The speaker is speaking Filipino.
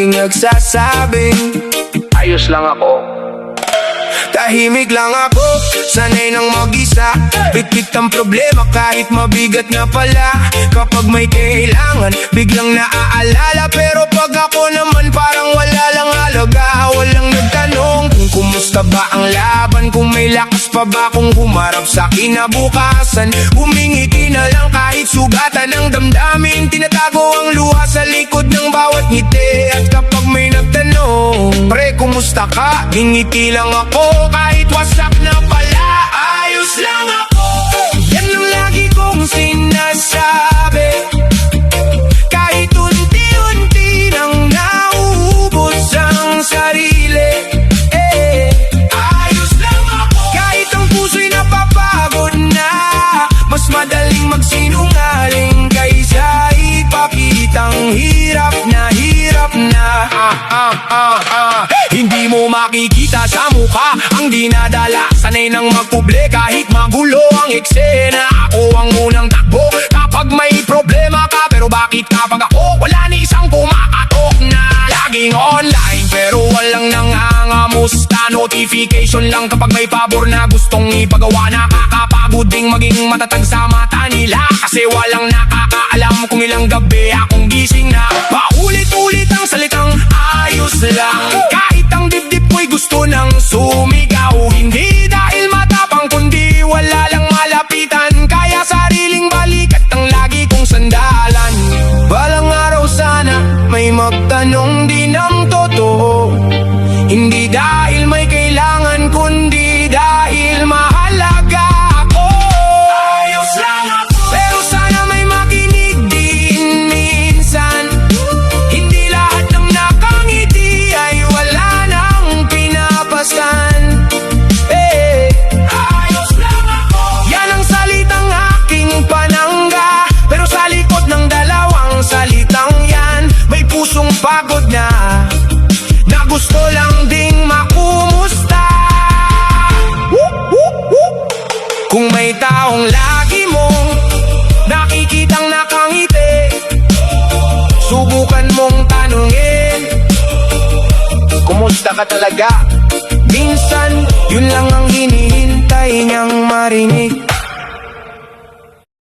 laging nagsasabing ayos lang ako. Tahimik lang ako, sanay nang mag-isa. Pit-pit ang problema kahit mabigat nga pala. Kapag may kailangan, biglang naaalala. Pero pag ako naman parang wala lang halaga. Walang nagtanong kung kumusta ba ang laban, kung may lakas pa ba kung humarap sa kinabukasan. Humingiti na lang kahit sugatan ng damdamin. Tinatago ang luha sa likod ng bawat ngiti. At kapag may nagtanong, pre, kumusta ka? Ngingiti lang ako kahit wasak na pala. Ayos lang ako, yan ang lagi kong sinasabi. Kahit unti-unti nang nauubos ang sarili. Ayos lang ako, kahit ang puso'y napapagod na. Mas madaling magsinungaling kaysa ipakitang hirap na. Hindi mo makikita sa mukha ang dinadala. Sanay nang magpuble kahit magulo ang eksena. Ako ang unang takbo kapag may problema ka. Pero bakit kapag ako wala ni isang kumakatok na? Laging online pero walang nangangamusta. Notification lang kapag may pabor na gustong ipagawa. Nakakapagod ding maging matatag sa mata nila. Kasi walang nakakaalam kung ilang gabi akong gising na. Paulit-ulit ang salitang ayos lang. Kahit ang dibdib ko'y gusto nang sumigaw. Hindi dahil matapang kundi wala lang malapitan. Kaya sariling balikat ang lagi kong sandalan. Balang araw sana may magtanong din ng totoo. Hindi dahil may kailangan kundi dahil mahalaga ako. Ayos lang ako, pero sana may makinig din minsan. Hindi lahat ng nakangiti ay wala nang pinapasan. Ayos lang ako, yan ang salitang aking panangga. Pero sa likod ng dalawang salitang yan, may pusong pagod na gusto lang ding makumusta. Kung may taong lagi mong nakikitang nakangiti, subukan mong tanungin, kumusta ka talaga? Minsan, yun lang ang hinihintay niyang marinig.